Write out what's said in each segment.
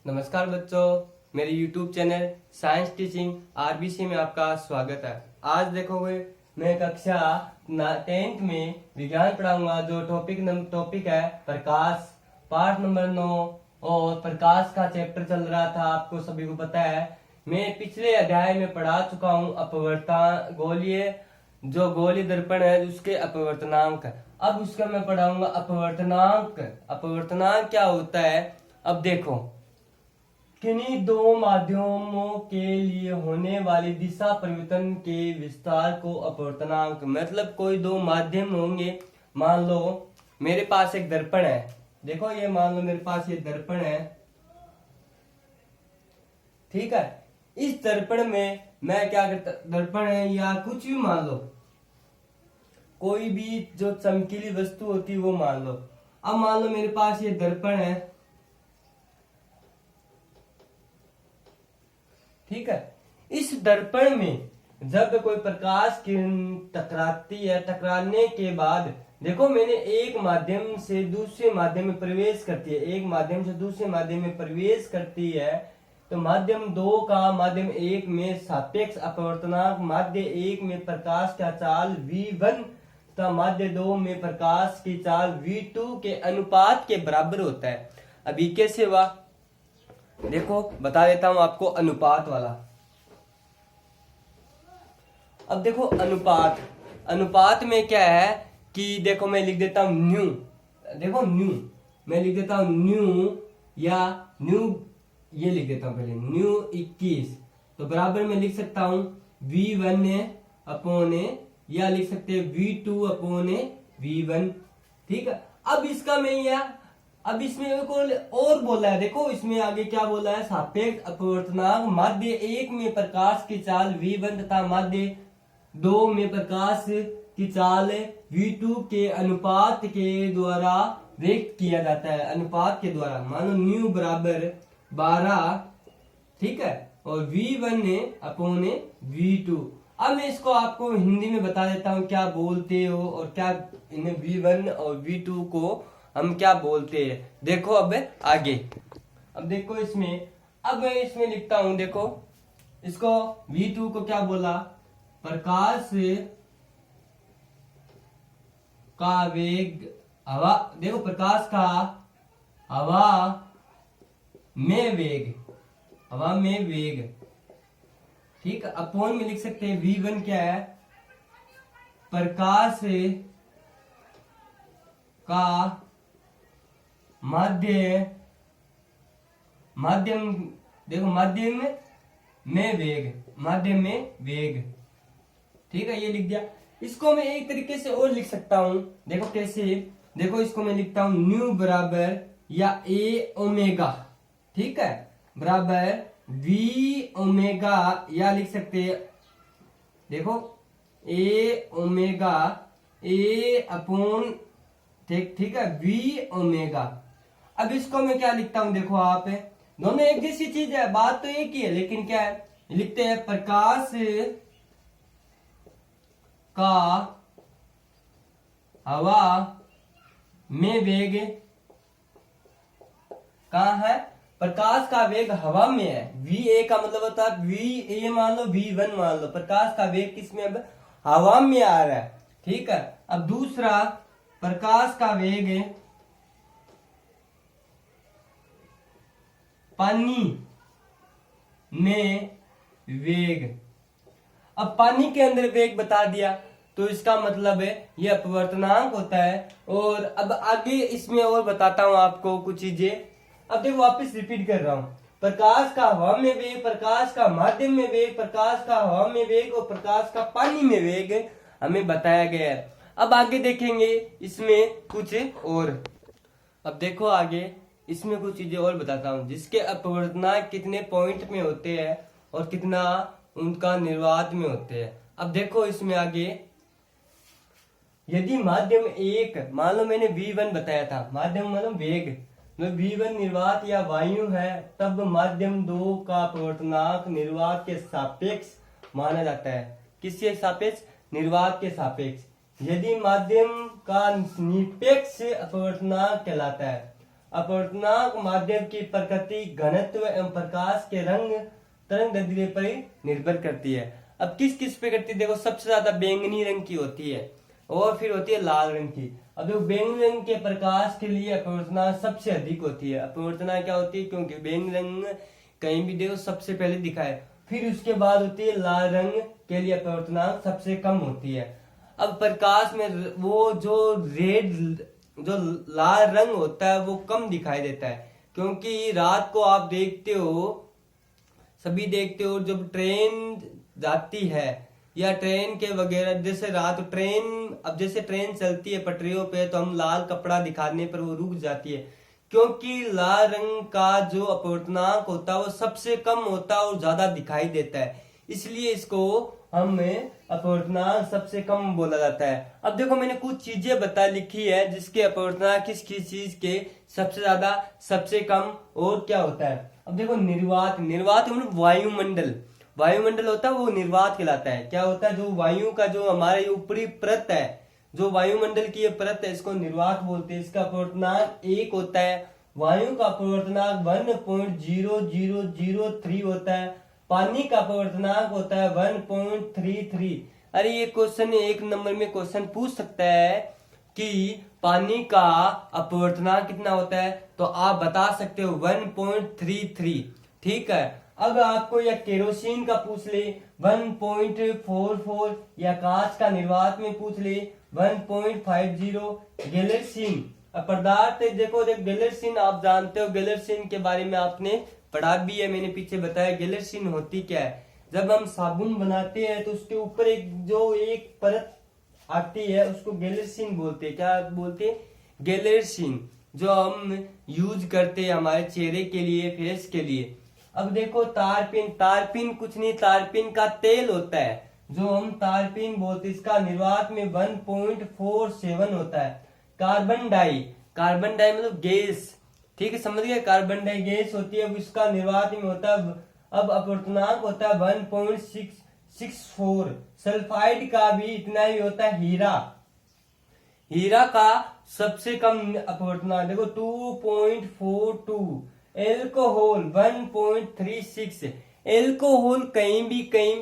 नमस्कार बच्चों, मेरे YouTube channel science teaching RBC में आपका स्वागत है। आज देखोगे मैं कक्षा 10th में विज्ञान पढ़ाऊंगा। जो टॉपिक है प्रकाश, पाठ नंबर 9। और प्रकाश का चैप्टर चल रहा था, आपको सभी को पता है। मैं पिछले अध्याय में पढ़ा चुका हूँ अपवर्तन गोलीय दर्पण है उसके अपवर्तनांक। अब उसका मैं पढ़ाऊंगा अपवर्तनांक। अपवर्तनांक क्या होता है, अब देखो। किन्हीं दो माध्यमों के लिए होने वाली दिशा परिवर्तन के विस्तार को अपवर्तनांक, मतलब कोई दो माध्यम होंगे। मान लो मेरे पास एक दर्पण है, देखो ये मान लो मेरे पास ये दर्पण है, ठीक है। इस दर्पण में मैं क्या करता, दर्पण है या कुछ भी मान लो, कोई भी जो चमकीली वस्तु होती है वो मान लो। अब मान लो मेरे पास ये दर्पण है, ठीक है। इस दर्पण में जब कोई प्रकाश किरण टकराती है, टकराने के बाद देखो मैंने एक माध्यम से दूसरे माध्यम में प्रवेश करती है, एक माध्यम से दूसरे माध्यम में प्रवेश करती है, तो माध्यम 2 का माध्यम 1 में सापेक्ष अपवर्तनांक माध्य 1 में प्रकाश का चाल v1 तथा माध्य 2 में प्रकाश की चाल v2 के अनुपात के बराबर होता है। अभी कैसे हुआ देखो, बता देता हूं आपको अनुपात वाला। अब देखो अनुपात में क्या है कि देखो मैं लिख देता हूं न्यू, देखो न्यू मैं लिख देता हूं न्यू, या न्यू ये लिख देता हूं पहले न्यू 21, तो बराबर में लिख सकता हूं v1 अपॉन या लिख सकते हैं v2 अपॉन v1, ठीक है। अब इसका मैं यह अब इसमें और बोला है, देखो इसमें आगे क्या बोला है, सापेक्ष अपवर्तनांक माध्य 1 में प्रकाश की चाल v1 तथा माध्य 2 में प्रकाश की चाल v2 के अनुपात के द्वारा व्यक्त किया जाता है, अनुपात के द्वारा। मानो न्यू बराबर 12, ठीक है, और v1 अपॉन v2। अब मैं इसको आपको हिंदी में बता देता हूँ क्या बोलते हो और क्या इन्हें v1 और v2 को हम क्या बोलते हैं। देखो अब आगे, अब देखो इसमें, अब मैं इसमें लिखता हूं, देखो इसको v2 को क्या बोला, प्रकाश का वेग हवा, देखो प्रकाश का हवा में वेग, ठीक है। अपॉन में लिख सकते हैं v1 क्या है, प्रकाश का माध्यम देखो माध्यम में वेग, ठीक है, ये लिख दिया। इसको मैं एक तरीके से और लिख सकता हूं, देखो कैसे, देखो इसको मैं लिखता हूं न्यू बराबर या ए ओमेगा, ठीक है, बराबर वी ओमेगा, या लिख सकते हैं देखो ए ओमेगा ए अपॉन, ठीक है, वी ओमेगा। अब इसको मैं क्या लिखता हूं, देखो आप दोनों एक जैसी चीज है, बात तो एक ही है, लेकिन क्या है लिखते हैं, प्रकाश का हवा में वेग कहाँ है, प्रकाश का वेग हवा में है, va का मतलब होता है va मान लो v1 मान लो, प्रकाश का वेग किसमें, अब हवा में आ रहा है, ठीक है। अब दूसरा प्रकाश का वेग पानी में वेग, अब पानी के अंदर वेग बता दिया, तो इसका मतलब है ये अपवर्तनांक होता है। और अब आगे इसमें और बताता हूं आपको कुछ चीजें। अब देखो वापस रिपीट कर रहा हूं, प्रकाश का हवा में वेग, प्रकाश का माध्यम में वेग, प्रकाश का हवा में वेग और प्रकाश का पानी में वेग हमें बताया गया है। अब आगे देखेंगे इसमें कुछ और, अब देखो आगे इसमें कुछ चीजें और बताता हूं, जिसके अपवर्तनांक कितने पॉइंट में होते हैं और कितना उनका निर्वात में होते हैं। अब देखो इसमें आगे, यदि माध्यम 1 मान लो मैंने v1 बताया था, माध्यम मतलब वेग, v1 निर्वात या वायु है, तब माध्यम 2 का अपवर्तनांक निर्वात के सापेक्ष माना जाता है। किसके सापेक्ष, निर्वात के सापेक्ष। यदि माध्यम का निरपेक्ष अपवर्तनांक कहलाता है, अपवर्तनांक माध्यम की प्रकृति, घनत्व एवं प्रकाश के रंग तरंग दैर्ध्य पर ही निर्भर करती है। अब किस किस पे करती है? देखो सबसे ज्यादा बैंगनी रंग की होती है और फिर होती है लाल रंग की। अब देखो बैंगनी रंग के प्रकाश के लिए अपवर्तनांक सबसे अधिक होती है। अपवर्तनांक क्या होती है? क्योंकि बैंगनी रंग कहीं भी देखो सबसे पहले दिखा है, फिर उसके बाद होती है लाल रंग के लिए अपवर्तनांक सबसे कम होती है। अब प्रकाश में वो जो रेड जो लाल रंग होता है वो कम दिखाई देता है, क्योंकि रात को आप देखते हो, सभी देखते हो, जब ट्रेन जाती है या ट्रेन के वगैरह, जैसे रात ट्रेन, अब जैसे ट्रेन चलती है पटरियों पे तो हम लाल कपड़ा दिखाने पर वो रुक जाती है, क्योंकि लाल रंग का जो अपवर्तनांक होता है वो सबसे कम होता है और ज्यादा दिखाई देता है, इसलिए इसको हमें अपवर्तनांक सबसे कम बोला जाता है। अब देखो मैंने कुछ चीजें बता लिखी है जिसके अपवर्तनांक किस किस चीज के सबसे ज्यादा, सबसे कम और क्या होता है। अब देखो निर्वात, निर्वात मतलब वायुमंडल, वायुमंडल होता है वो निर्वात कहलाता है। क्या होता है? जो वायु का जो हमारे ऊपरी परत है, जो वायुमंडल की ये परत है, इसको निर्वात बोलते हैं। इसका अपवर्तनांक 1 होता है। वायु का अपवर्तनांक 1.0003 होता है। पानी का अपवर्तनांक होता है 1.33। अरे ये क्वेश्चन 1 नंबर में क्वेश्चन पूछ सकता है कि पानी का अपवर्तनांक कितना होता है, तो आप बता सकते हो 1.33। ठीक है। अब आपको या केरोसिन का पूछ ले 1.44, या कांच का निर्वात में पूछ ले 1.50। गैलेर्सिन पदार्थ, देखो गैलेर्सिन आप जानते हो, गैलेर्सिन के बारे में आपने पढ़ा भी है, मैंने पीछे बताया। गैलेर्सिन होती क्या है? जब हम साबुन बनाते हैं तो उसके ऊपर एक परत आती है, उसको गैलेर्सिन बोलते हैं। क्या बोलते हैं? गैलेर्सिन, जो हम यूज करते हैं हमारे चेहरे के लिए, फेस के लिए। अब देखो तारपीन, तारपीन कुछ नहीं, तारपीन का तेल होता है जो हम तारपीन बोलते हैं। इसका निर्वात में 1.47 होता है। कार्बन डाई, कार्बन डाई मतलब गैस, ठीक है, समझ गए? कार्बन डाई गैस होती है, इसका निर्वात में होता है, अब अपवर्तनांक होता है 1.64। सल्फाइड का भी इतना ही होता है। हीरा, हीरा का सबसे कम अपवर्तनांक देखो 2.42। एल्कोहल 1.36। एल्कोहल कहीं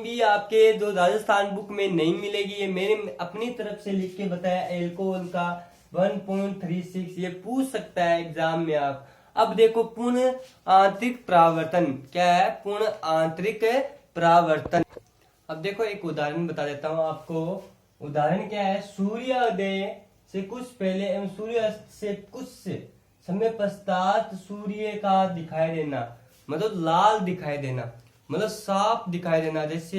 भी आपके जो राजस्थान बुक में नहीं मिलेगी, ये मेरे अपनी तरफ से लिख के बताया। एल्कोहल का 1.36 ये पूछ सकता है एग्जाम में आप। अब देखो पूर्ण आंतरिक परावर्तन क्या है? पूर्ण आंतरिक परावर्तन। अब देखो एक उदाहरण बता देता हूं आपको। उदाहरण क्या है? सूर्योदय से कुछ पहले एवं सूर्यास्त से कुछ समय पश्चात सूर्य का दिखाई देना, मतलब लाल दिखाई देना, मतलब साफ दिखाई देना, जैसे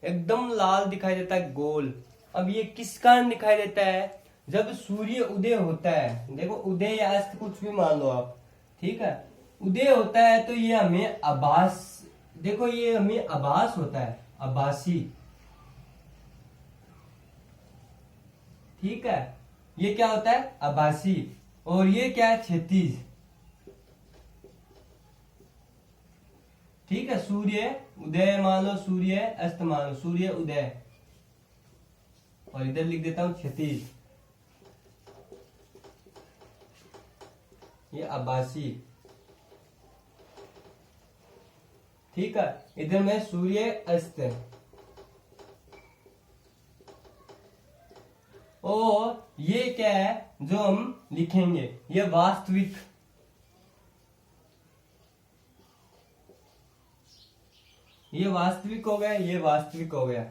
एकदम लाल दिखाई देता है, गोल। अब ये किस कारण दिखाई देता है? जब सूर्य उदय होता है, देखो उदय या अस्त कुछ भी मान लो आप, ठीक है, उदय होता है तो ये हमें आभास, देखो ये हमें आभास होता है, आभासी, ठीक है, ये क्या होता है? आभासी। और ये क्या है? क्षैतिज, ठीक है। सूर्य उदय मान लो, सूर्य अस्त मान लो, सूर्य उदय, और इधर लिख देता हूं क्षैतिज, ये आभासी, ठीक है। इधर में सूर्य अस्त, और ये क्या है जो हम लिखेंगे? ये वास्तविक, ये वास्तविक हो गया, ये वास्तविक हो गया।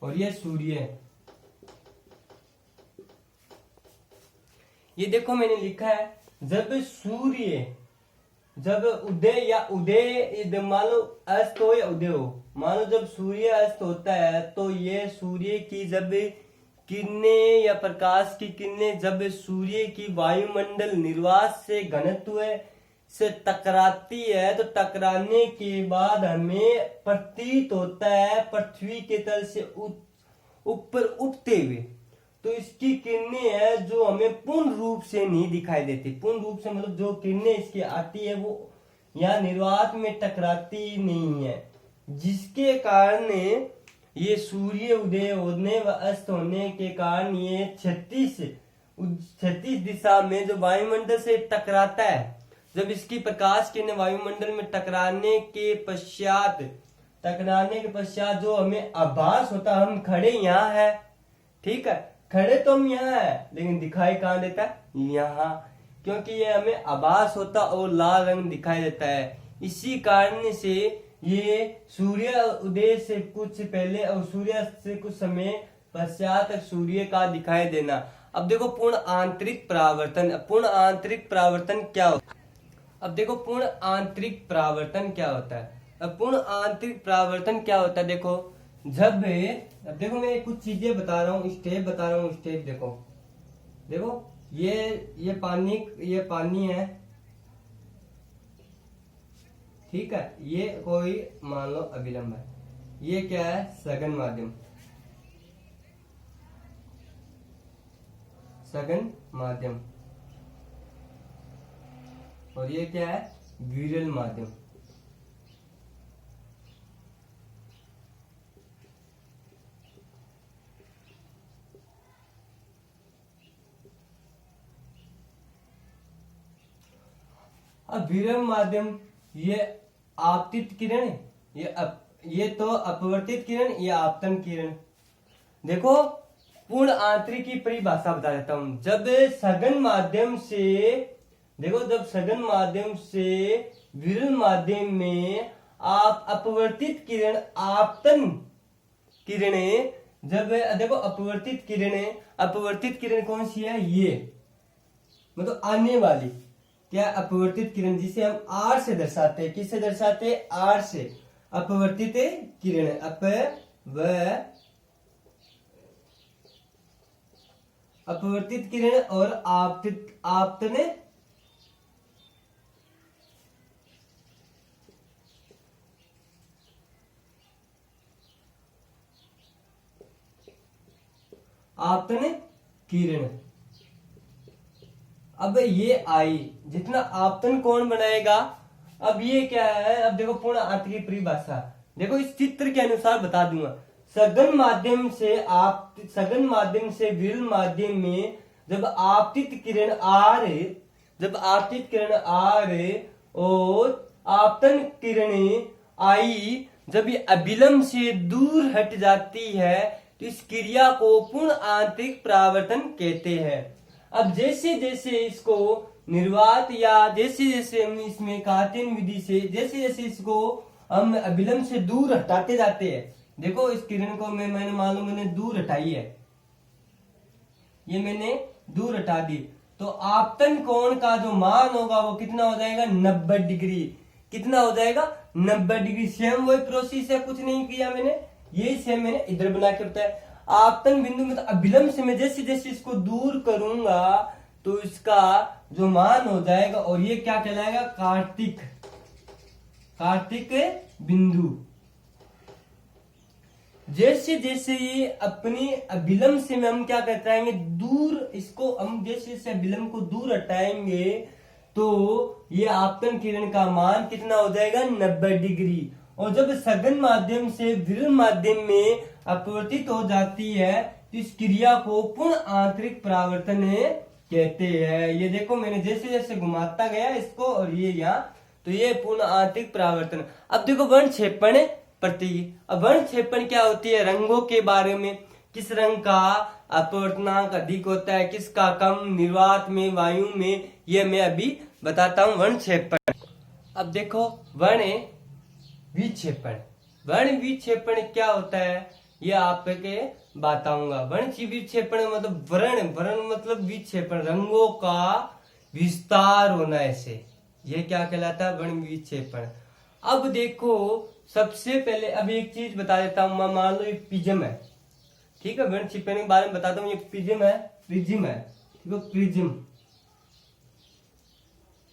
और ये सूर्य, ये देखो मैंने लिखा है, जब सूर्य, जब उदय या उदय मान लो अस्त हो या उदय हो, मान लो जब सूर्य अस्त होता है तो ये सूर्य की जब किरणें या प्रकाश की किरणें जब सूर्य की वायुमंडल निर्वात से घनत्व से टकराती है, तो टकराने के बाद हमें प्रतीत होता है पृथ्वी के तल से ऊपर उठते हुए। तो इसकी किरणें है जो हमें पूर्ण रूप से नहीं दिखाई देती। पूर्ण रूप से मतलब जो किरणें इसकी आती है वो यहाँ निर्वात में टकराती नहीं है, जिसके कारण ये सूर्य उदय होने व अस्त होने के कारण ये 36 दिशा में जो वायुमंडल से टकराता है, जब इसकी प्रकाश किरण वायुमंडल में टकराने के पश्चात जो हमें आभास होता है, हम खड़े यहाँ है, ठीक है, खड़े तो हम यहाँ है, लेकिन दिखाई कहाँ देता है, यहाँ, क्योंकि ये हमें आभास होता और लाल रंग दिखाई देता है। इसी कारण से ये सूर्य उदय से कुछ पहले और सूर्यास्त से कुछ समय पश्चात सूर्य का दिखाई देना। अब देखो पूर्ण आंतरिक परावर्तन क्या होता है? अब देखो पूर्ण आंतरिक परावर्तन क्या होता है? पूर्ण आंतरिक परावर्तन क्या होता है? देखो अब देखो मैं कुछ चीजें बता रहा हूँ, स्टेप बता रहा हूँ, स्टेप देखो ये पानी है, ठीक है, ये कोई मान लो अभिलंब है, ये क्या है, सघन माध्यम, और ये क्या है, विरल माध्यम। अब विरल माध्यम ये आपतित किरण, ये तो अपवर्तित किरण, ये आपतन किरण। देखो पूर्ण आंतरिक की परिभाषा बता देता हूं। जब सघन माध्यम से विरल माध्यम में आप अपवर्तित किरण, आपतन किरणें, जब देखो अपवर्तित किरण कौन सी है, ये मतलब आने वाली, क्या अपवर्तित किरण, जिसे हम आर से दर्शाते हैं, किससे दर्शाते हैं, आर से, अपवर्तित किरण, अपवर्तित किरण और आपतन किरण। अब ये आई, जितना आपतन कौन बनाएगा, अब ये क्या है, अब देखो पूर्ण आंतरिक परिभाषा, देखो इस चित्र के अनुसार बता दूंगा। सघन माध्यम से विरल माध्यम में जब आपतित किरण आ रहे और आपतन किरणें आई, जब ये अभिलंब से दूर हट जाती है, तो इस क्रिया को पूर्ण आंतरिक परावर्तन कहते हैं। अब जैसे जैसे इसको निर्वात या जैसे हम इसमें कार्तेन विधि से जैसे इसको हम अभिलंब से दूर हटाते जाते हैं, देखो इस किरण को मैंने दूर हटाई है, ये मैंने दूर हटा दी, तो आपतन कोण का जो मान होगा वो कितना हो जाएगा, 90 डिग्री। कितना हो जाएगा, 90 डिग्री। सेम वही प्रोसेस है, कुछ नहीं किया मैंने, यही सेम मैंने इधर बना के बताया। आपतन बिंदु में तो अभिलंब से मैं जैसे जैसे इसको दूर करूंगा तो इसका जो मान हो जाएगा, और ये क्या कहलाएगा, कार्तिक बिंदु। जैसे जैसे ये अपनी अभिलंब से हम क्या करते रहेंगे, दूर इसको हम जैसे जैसे अभिलंब को दूर हटाएंगे तो ये आपतन किरण का मान कितना हो जाएगा, 90 डिग्री। और जब सघन माध्यम से विरल माध्यम में अपवर्तित हो जाती है तो इस क्रिया को पूर्ण आंतरिक परावर्तन कहते हैं। ये देखो मैंने जैसे जैसे घुमाता गया इसको, और ये यहाँ, तो ये पूर्ण आंतरिक परावर्तन। अब देखो वर्णक्षेपण प्रतीक। अब वर्णक्षेपण क्या होती है, रंगों के बारे में, किस रंग का अपवर्तनांक अधिक होता है, किसका कम, निर्वात में, वायु में, ये मैं अभी बताता हूँ वर्णक्षेपण। अब देखो वर्ण विक्षेपण क्या होता है, ये आपके बताऊंगा। वर्ण विक्षेपण मतलब वर्ण मतलब विक्षेपण, रंगों का विस्तार होना, ऐसे ये क्या कहलाता है, वर्ण विक्षेपण। अब देखो सबसे पहले अब एक चीज बता देता हूं, मान लो एक प्रिज्म है, ठीक है, वर्ण विक्षेपण के बारे में बताता हूँ। ये प्रिज्म है, ठीक है, प्रिज्म,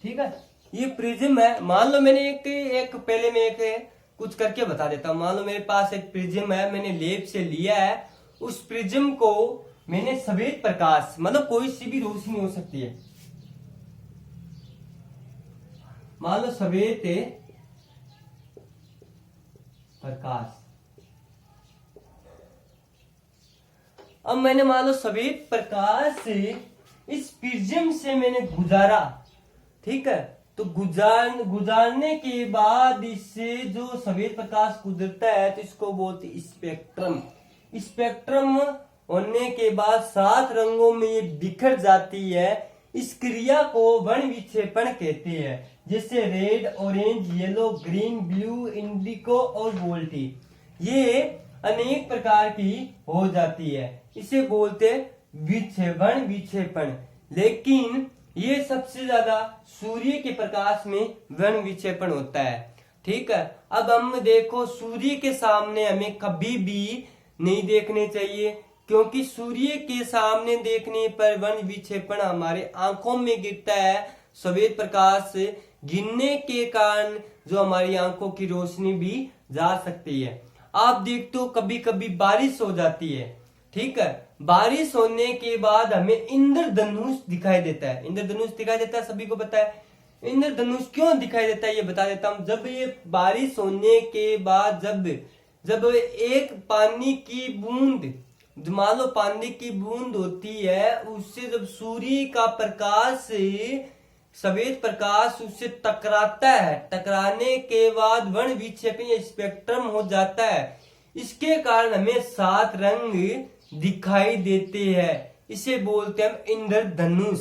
ठीक है, ये प्रिज्म है। मान लो मैंने एक पहले में एक कुछ करके बता देता हूं। मान लो मेरे पास एक प्रिज्म है, मैंने लेब से लिया है, उस प्रिज्म को मैंने सफेद प्रकाश, मतलब कोई सी भी रोशनी हो सकती है, मान लो सफेद प्रकाश। अब मैंने मान लो सफेद प्रकाश से इस प्रिज्म से मैंने गुजारा, ठीक है, तो गुजारने के बाद इससे जो सफेद प्रकाश गुजरता है तो इसको बोलते स्पेक्ट्रम। स्पेक्ट्रम होने के बाद 7 रंगों में ये बिखर जाती है। इस क्रिया को वर्ण विक्षेपण कहते हैं, जैसे red, orange, yellow, green, blue, indigo और वोल्टी। ये अनेक प्रकार की हो जाती है, इसे बोलते वर्ण विक्षेपण। लेकिन ये सबसे ज्यादा सूर्य के प्रकाश में वर्ण विक्षेपण होता है, ठीक है। अब हम देखो सूर्य के सामने हमें कभी भी नहीं देखने चाहिए, क्योंकि सूर्य के सामने देखने पर वर्ण विक्षेपण हमारे आंखों में गिरता है। सफेद प्रकाश गिरने के कारण जो हमारी आंखों की रोशनी भी जा सकती है। आप देखते हो कभी कभी बारिश हो जाती है, ठीक है, बारिश होने के बाद हमें इंद्रधनुष दिखाई देता है। इंद्रधनुष दिखाई देता है, सभी को पता है। इंद्रधनुष क्यों दिखाई देता है ये बता देता हूं। जब ये बारिश होने के बाद जब एक पानी की बूंद, मान लो पानी की बूंद होती है, उससे जब सूर्य का प्रकाश, सफेद प्रकाश उससे टकराता है, टकराने के बाद वर्ण विक्षेपण या स्पेक्ट्रम हो जाता है। इसके कारण हमें 7 रंग दिखाई देते हैं, इसे बोलते हैं हम इंद्रधनुष।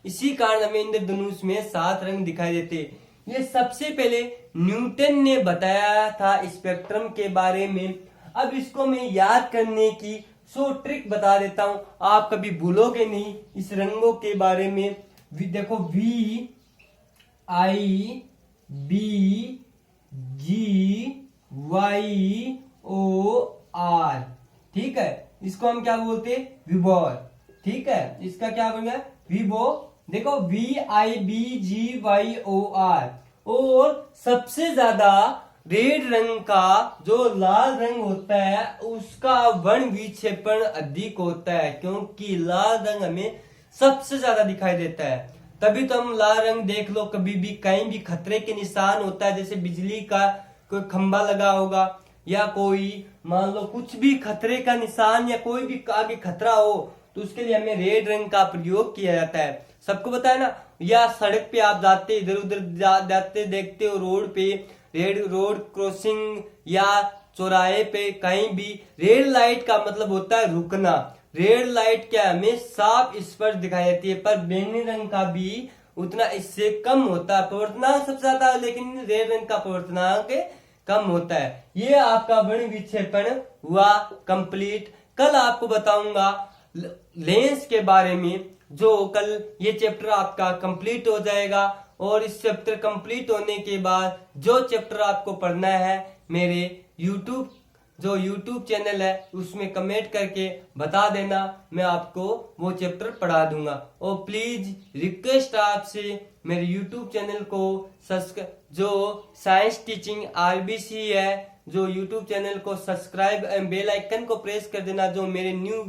इसी कारण हमें इंद्रधनुष में 7 रंग दिखाई देते हैं। ये सबसे पहले न्यूटन ने बताया था स्पेक्ट्रम के बारे में। अब इसको मैं याद करने की 100 ट्रिक बता देता हूं, आप कभी भूलोगे नहीं इस रंगों के बारे में। देखो VIBGY, OR, ठीक है, इसको हम क्या बोलते हैं, विभोर, ठीक है, इसका क्या बनेगा, विभो। देखो VIBGYOR। और सबसे ज्यादा रेड रंग का जो लाल रंग होता है उसका वर्ण विक्षेपण अधिक होता है, क्योंकि लाल रंग हमें सबसे ज्यादा दिखाई देता है। तभी तो हम लाल रंग देख लो, कभी भी कहीं भी खतरे के निशान होता है, जैसे बिजली का कोई खंभा लगा होगा या कोई मान लो कुछ भी खतरे का निशान या कोई भी आगे खतरा हो, तो उसके लिए हमें रेड रंग का प्रयोग किया जाता है। सबको पता है ना। या सड़क पे आप जाते इधर उधर जाते देखते हो रोड पे, रोड क्रॉसिंग या चौराहे पे कहीं भी रेड लाइट का मतलब होता है रुकना। रेड लाइट क्या हमें साफ स्पष्ट दिखाई देती है, पर बैंगनी रंग का भी उतना इससे कम होता है। प्रवर्तनांक सबसे ज्यादा, लेकिन रेड रंग का प्रवर्तनांक कम होता है। ये आपका वर्ण विक्षेपण हुआ कंप्लीट। कल आपको बताऊंगा लेंस के बारे में, जो कल ये चैप्टर आपका कंप्लीट हो जाएगा। और इस चैप्टर कंप्लीट होने के बाद जो चैप्टर आपको पढ़ना है, मेरे यूट्यूब चैनल है उसमें कमेंट करके बता देना, मैं आपको वो चैप्टर पढ़ा दूंगा। और प्लीज रिक्वेस्ट आपसे मेरे यूट्यूब चैनल को जो साइंस टीचिंग RBC है, जो यूट्यूब चैनल को सब्सक्राइब एंड बेल आइकन को प्रेस कर देना, जो मेरे न्यू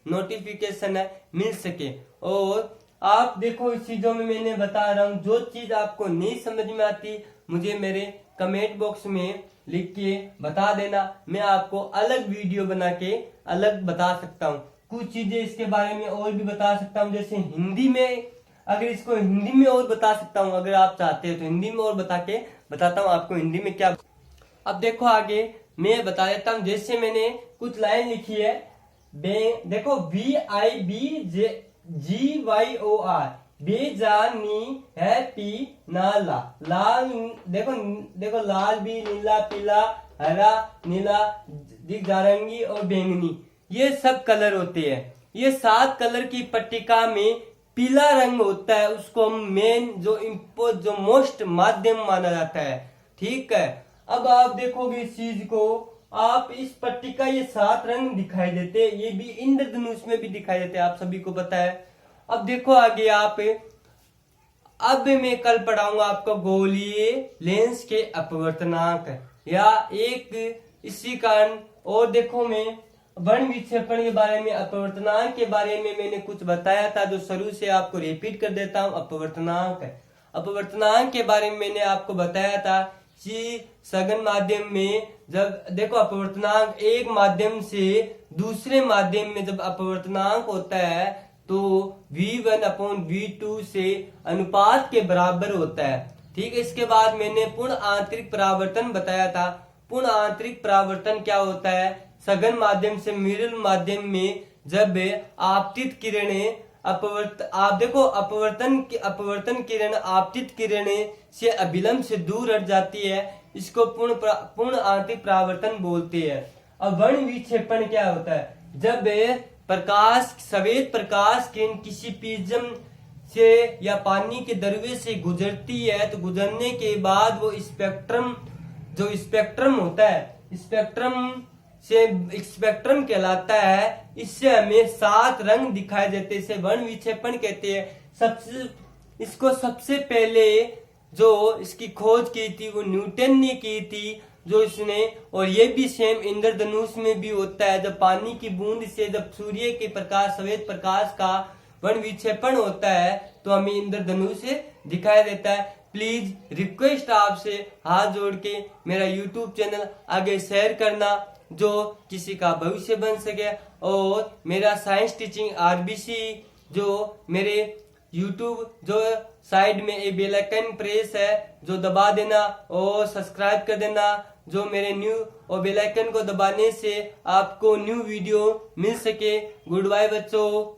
नोटिफिकेशन है मिल सके। और आप देखो इस चीजों में मैंने बता रहा हूँ, जो चीज आपको नहीं समझ में आती मुझे मेरे कमेंट बॉक्स में लिख के बता देना, मैं आपको अलग वीडियो बना के अलग बता सकता हूँ। कुछ चीजें इसके बारे में और भी बता सकता हूँ, जैसे हिंदी में, अगर इसको हिंदी में और बता सकता हूँ, अगर आप चाहते हैं तो हिंदी में और बताता हूँ आपको हिंदी में क्या। अब देखो आगे मैं बता देता हूँ, जैसे मैंने कुछ लाइन लिखी है। देखो VIBGYOR, बेजानी हैप्पी नाला, लाल, देखो लाल भी, नीला, पीला, हरा, नीला, दिगजारंगी और बैंगनी, ये सब कलर होते हैं। ये 7 कलर की पट्टिका में पीला रंग होता है, उसको हम मेन जो मोस्ट माध्यम माना जाता है, ठीक है। अब आप देखोगे इस चीज को, आप इस पट्टिका ये 7 रंग दिखाई देते हैं, ये भी इंद्रधनुष में भी दिखाई देते हैं, आप सभी को पता है। अब देखो आगे अब मैं कल पढ़ाऊंगा आपको गोलीय लेंस के अपवर्तनांक या एक इसी कारण। और देखो मैं वर्ण विक्षेपण के बारे में, अपवर्तनांक के बारे में मैंने कुछ बताया था, जो शुरू से आपको रिपीट कर देता हूं। अपवर्तनांक के बारे में मैंने आपको बताया था सी सघन माध्यम में जब देखो अपवर्तनांक एक माध्यम से दूसरे माध्यम में जब अपवर्तनांक होता है तो V1/V2 से अनुपात के बराबर होता है। ठीक है, इसके बाद मैंने पूर्ण आंतरिक परावर्तन बताया था। पूर्ण आंतरिक परावर्तन क्या होता है? सघन माध्यम से मृदुल माध्यम में जब आपतित किरणें आप देखो अपवर्तन किरण आपतित किरणें से अभिलंब से दूर हट जाती है, इसको पूर्ण आंतरिक परावर्तन बोलते हैं। अब वर्ण विक्षेपण क्या होता है? जब सफेद प्रकाश किरण किसी प्रिज्म से या पानी के दरवे से गुजरती है तो गुजरने के बाद वो स्पेक्ट्रम होता है, स्पेक्ट्रम कहलाता है। इससे हमें 7 रंग दिखाई देते हैं, इसे वर्ण विक्षेपण कहते हैं। इसको सबसे पहले जो इसकी खोज की थी वो न्यूटन ने की थी, जो इसने, और ये भी सेम इंद्रधनुष में भी होता है। जब पानी की बूंद से जब सूर्य के प्रकाश सफेद प्रकाश का वर्ण विक्षेपण होता है तो हमें इंद्रधनुष से दिखाई देता है। प्लीज रिक्वेस्ट आपसे हाथ जोड़ के मेरा यूट्यूब चैनल आगे शेयर करना, जो किसी का भविष्य बन सके, और मेरा साइंस टीचिंग RBC जो मेरे यूट्यूब जो साइड में एक बेल आइकन प्रेस है जो दबा देना और सब्सक्राइब कर देना, जो मेरे न्यू और बेल आइकन को दबाने से आपको न्यू वीडियो मिल सके। गुड बाय बच्चों।